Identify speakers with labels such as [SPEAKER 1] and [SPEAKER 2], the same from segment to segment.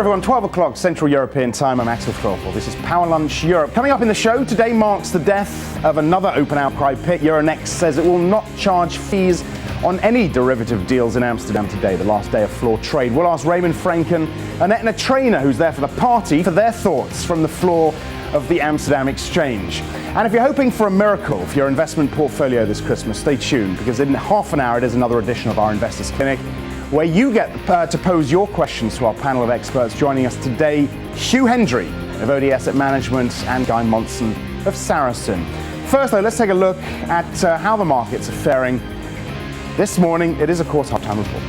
[SPEAKER 1] everyone, 12 o'clock Central European time. I'm Axel Threlfall. This is Power Lunch Europe. Coming up in the show, today marks the death of another open outcry pit. Euronext says it will not charge fees on any derivative deals in Amsterdam today, the last day of floor trade. We'll ask Raymond, Frenken and Eithne Treanor, who's there for the party, for their thoughts from the floor of the Amsterdam exchange. And if you're hoping for a miracle for your investment portfolio this Christmas, stay tuned, because in half an hour it is another edition of our Investors Clinic, where you get to pose your questions to our panel of experts. Joining us today, Hugh Hendry of OD Asset Management and Guy Monson of Saracen. First though, let's take a look at how the markets are faring. This morning, it is of course halftime report.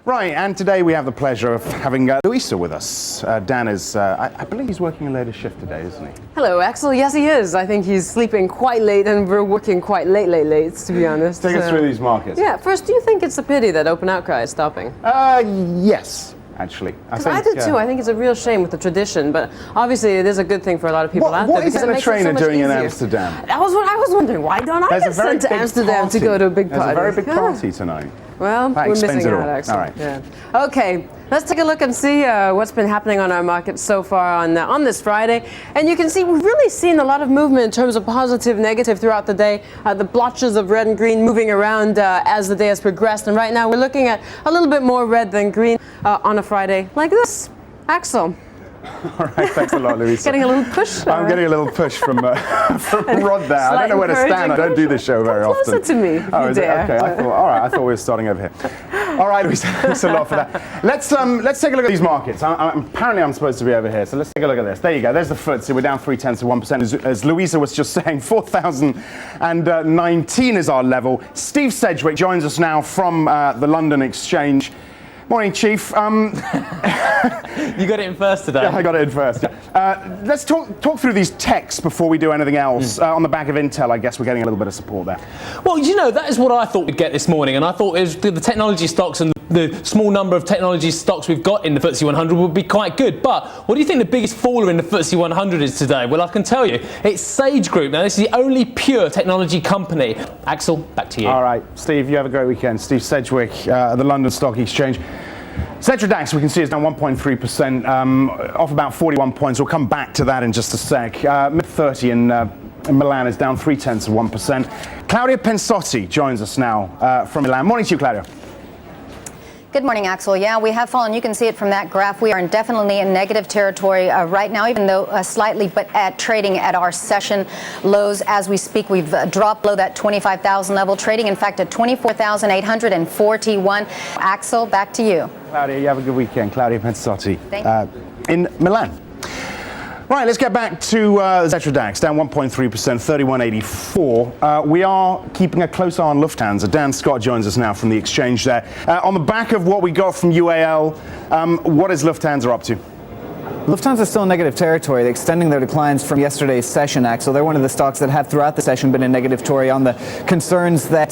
[SPEAKER 1] Right, and today we have the pleasure of having Louisa with us. Dan is, I believe he's working a later shift today, isn't he?
[SPEAKER 2] Hello, Axel. Yes, he is. I think he's sleeping quite late and we're working quite late, to be honest.
[SPEAKER 1] Take us through these markets.
[SPEAKER 2] Yeah, first, do you think it's a pity that open outcry is stopping?
[SPEAKER 1] Yes, actually.
[SPEAKER 2] I do too. I think it's a real shame with the tradition, but obviously it is a good thing for a lot of people out there.
[SPEAKER 1] What is Eithne Treanor doing in Amsterdam?
[SPEAKER 2] I was wondering, why don't I get sent to Amsterdam to go to a big party?
[SPEAKER 1] There's a very big party tonight.
[SPEAKER 2] Well, we're missing out, Axel.
[SPEAKER 1] All right.
[SPEAKER 2] Yeah. Okay, let's take a look and see what's been happening on our market so far on this Friday. And you can see we've really seen a lot of movement in terms of positive, negative throughout the day. The blotches of red and green moving around as the day has progressed. And right now we're looking at a little bit more red than green on a Friday like this. Axel.
[SPEAKER 1] All right, thanks a lot, Louisa.
[SPEAKER 2] Getting a little push?
[SPEAKER 1] I'm getting a little push from Rod there. I don't know where to stand. I don't do this show very often.
[SPEAKER 2] Closer to me.
[SPEAKER 1] Oh, is it? Okay. I thought we were starting over here. All right, Louisa, thanks a lot for that. Let's take a look at these markets. Apparently I'm supposed to be over here, so let's take a look at this. There you go. There's the FTSE. We're down 0.3%. As Louisa was just saying, 4,019 is our level. Steve Sedgwick joins us now from the London Exchange. Morning, Chief.
[SPEAKER 3] You got it in first today.
[SPEAKER 1] Yeah, I got it in first. Let's talk through these techs before we do anything else. On the back of Intel, I guess we're getting a little bit of support there.
[SPEAKER 3] Well, you know, that is what I thought we'd get this morning, and I thought it was the technology stocks and the small number of technology stocks we've got in the FTSE 100 would be quite good. But what do you think the biggest faller in the FTSE 100 is today? Well, I can tell you, it's Sage Group. Now, this is the only pure technology company. Axel, back to you.
[SPEAKER 1] All right, Steve, you have a great weekend. Steve Sedgwick, the London Stock Exchange. Xetra DAX, we can see, is down 1.3%, off about 41 points. We'll come back to that in just a sec. Mid-30 in Milan is down 0.3%. Claudia Pensotti joins us now from Milan. Morning to you, Claudia.
[SPEAKER 4] Good morning, Axel. Yeah, we have fallen. You can see it from that graph. We are definitely in negative territory right now, even though slightly, but trading at our session lows as we speak. We've dropped below that 25,000 level, trading, in fact, at 24,841. Axel, back to you.
[SPEAKER 1] Claudia, you have a good weekend. Claudia Pensotti in Milan. Right, let's get back to Xetra DAX, down 1.3%, 3184. We are keeping a close eye on Lufthansa. Dan Scott joins us now from the exchange there. On the back of what we got from UAL, what is Lufthansa up to?
[SPEAKER 5] Lufthansa is still in negative territory, extending their declines from yesterday's session, Axel. They're one of the stocks that have throughout the session been in negative territory on the concerns that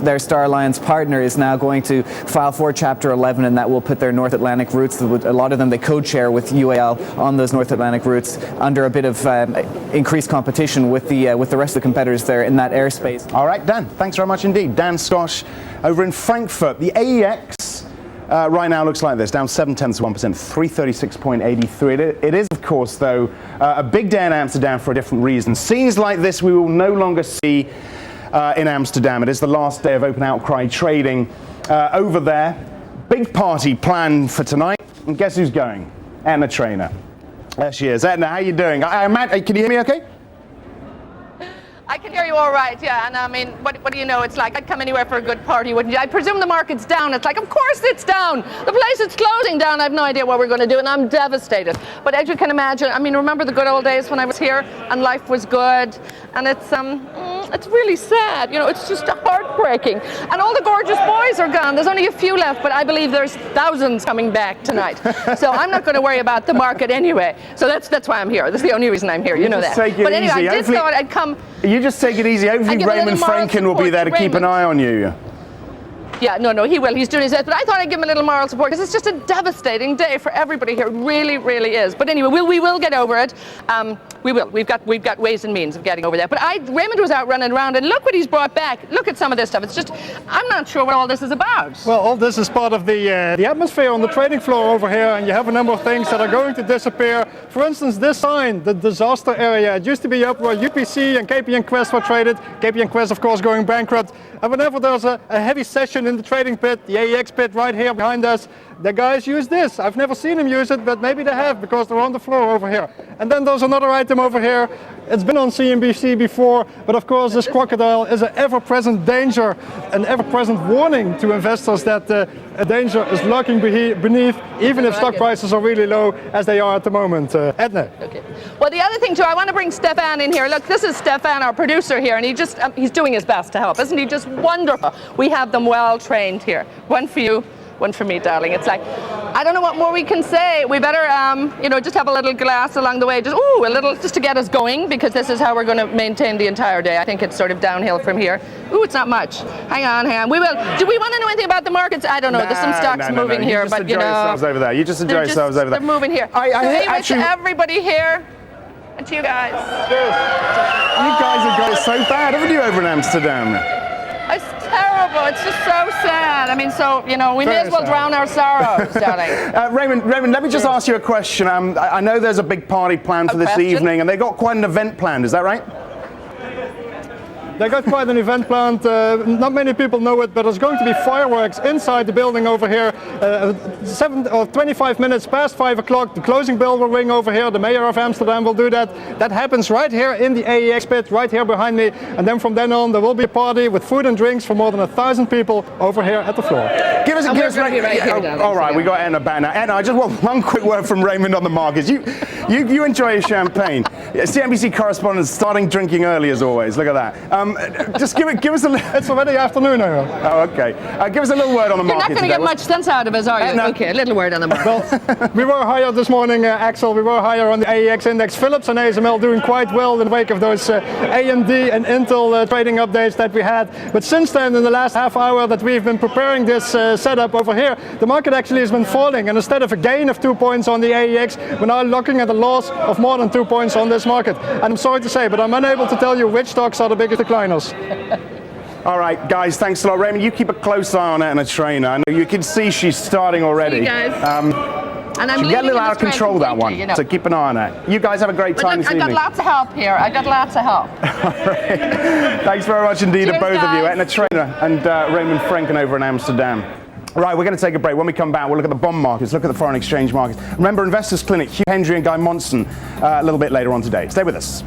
[SPEAKER 5] their Star Alliance partner is now going to file for Chapter 11, and that will put their North Atlantic routes, a lot of them they code-share with UAL on those North Atlantic routes, under a bit of increased competition with the rest of the competitors there in that airspace.
[SPEAKER 1] All right, Dan, thanks very much indeed. Dan Scott over in Frankfurt. The AEX right now looks like this, down 0.7%, 336.83. It is, of course, though, a big day in Amsterdam for a different reason. Scenes like this we will no longer see in Amsterdam. It is the last day of open outcry trading over there. Big party planned for tonight. And guess who's going? Eithne Treanor. There she is. Eithne, how are you doing? Can you hear me okay?
[SPEAKER 6] I can hear you all right, yeah, and I mean, what do you know, it's like, I'd come anywhere for a good party, wouldn't you? I presume the market's down. It's like, of course it's down. The place is closing down. I have no idea what we're going to do, and I'm devastated. But as you can imagine, I mean, remember the good old days when I was here and life was good, and it's really sad, you know, it's just heartbreaking. And all the gorgeous boys are gone. There's only a few left, but I believe there's thousands coming back tonight. So I'm not going to worry about the market anyway. So that's why I'm here. That's the only reason I'm here, you know that. But anyway, I did thought I'd come.
[SPEAKER 1] You just take it easy. Hopefully Raymond Frenken will be there to keep an eye on you.
[SPEAKER 6] Yeah, no, he will. He's doing his best. But I thought I'd give him a little moral support because it's just a devastating day for everybody here. It really, really is. But anyway, we will get over it. We will. We've got ways and means of getting over there. But Raymond was out running around, and look what he's brought back. Look at some of this stuff. It's just, I'm not sure what all this is about.
[SPEAKER 7] Well, all this is part of the atmosphere on the trading floor over here, and you have a number of things that are going to disappear. For instance, this sign, the disaster area. It used to be up where UPC and KP and Quest were traded. KP and Quest, of course, going bankrupt. And whenever there's a heavy session in the trading pit, the AEX pit right here behind us, the guys use this. I've never seen them use it, but maybe they have because they're on the floor over here. And then there's another item over here. It's been on CNBC before, but of course this crocodile is an ever-present danger, an ever-present warning to investors that a danger is lurking beneath, even if stock prices are really low as they are at the moment. Eithne.
[SPEAKER 6] Okay. Well, the other thing too, I want to bring Stefan in here. Look, this is Stefan, our producer here, and he's doing his best to help. Isn't he just wonderful? We have them well trained here. One for you, one for me, darling. It's like, I don't know what more we can say. We better, just have a little glass along the way. Just to get us going, because this is how we're going to maintain the entire day. I think it's sort of downhill from here. Ooh, it's not much. Hang on. We will. Do we want to know anything about the markets? I don't know. There's some stocks moving here, but
[SPEAKER 1] you just enjoy yourselves over there. You just enjoy yourselves over there.
[SPEAKER 6] They're moving here. Anyway, to everybody here, and to you guys.
[SPEAKER 1] You guys have got it so bad, haven't you, over in Amsterdam?
[SPEAKER 6] It's terrible. It's just so sad. I mean, we may as well drown our sorrows, darling.
[SPEAKER 1] Raymond, let me just ask you a question. I know there's a big party planned for this evening, and they've got quite an event planned. Is that right?
[SPEAKER 7] They got quite an event planned. Not many people know it, but there's going to be fireworks inside the building over here. 25 minutes past 5 o'clock, the closing bell will ring over here. The mayor of Amsterdam will do that. That happens right here in the AEX pit, right here behind me. And then from then on, there will be a party with food and drinks for more than 1,000 people over here at the floor.
[SPEAKER 1] Give us all right, we got Anna back now. Anna, I just want one quick word from Raymond on the markets. You enjoy your champagne. CNBC correspondent starting drinking early as always. Look at that. Just give us a.
[SPEAKER 7] It's already afternoon, I know.
[SPEAKER 1] Oh, okay. Give us a little word on the market.
[SPEAKER 6] You're not going to get much sense out of us, are you?
[SPEAKER 1] No.
[SPEAKER 6] Okay, a little word on the market.
[SPEAKER 7] Well, we were higher this morning, Axel. We were higher on the AEX index. Philips and ASML doing quite well in the wake of those AMD and Intel trading updates that we had. But since then, in the last half hour that we've been preparing this setup over here, the market actually has been falling. And instead of a gain of 2 points on the AEX, we're now looking at a loss of more than 2 points on this market. And I'm sorry to say, but I'm unable to tell you which stocks are the biggest decliners.
[SPEAKER 1] All right, guys, thanks a lot. Raymond, you keep a close eye on Eithne Treanor. I know you can see she's starting already.
[SPEAKER 6] See you guys. And I'm
[SPEAKER 1] she get a little out of control, that one, so keep an eye on her. You guys have a great time this evening.
[SPEAKER 6] I got lots of help here. I got lots of help.
[SPEAKER 1] All right. Thanks very much indeed to both of you, Eithne Treanor and Raymond Frenken over in Amsterdam. Right, we're going to take a break. When we come back, we'll look at the bond markets, look at the foreign exchange markets. Remember, Investors Clinic, Hugh Hendry and Guy Monson a little bit later on today. Stay with us.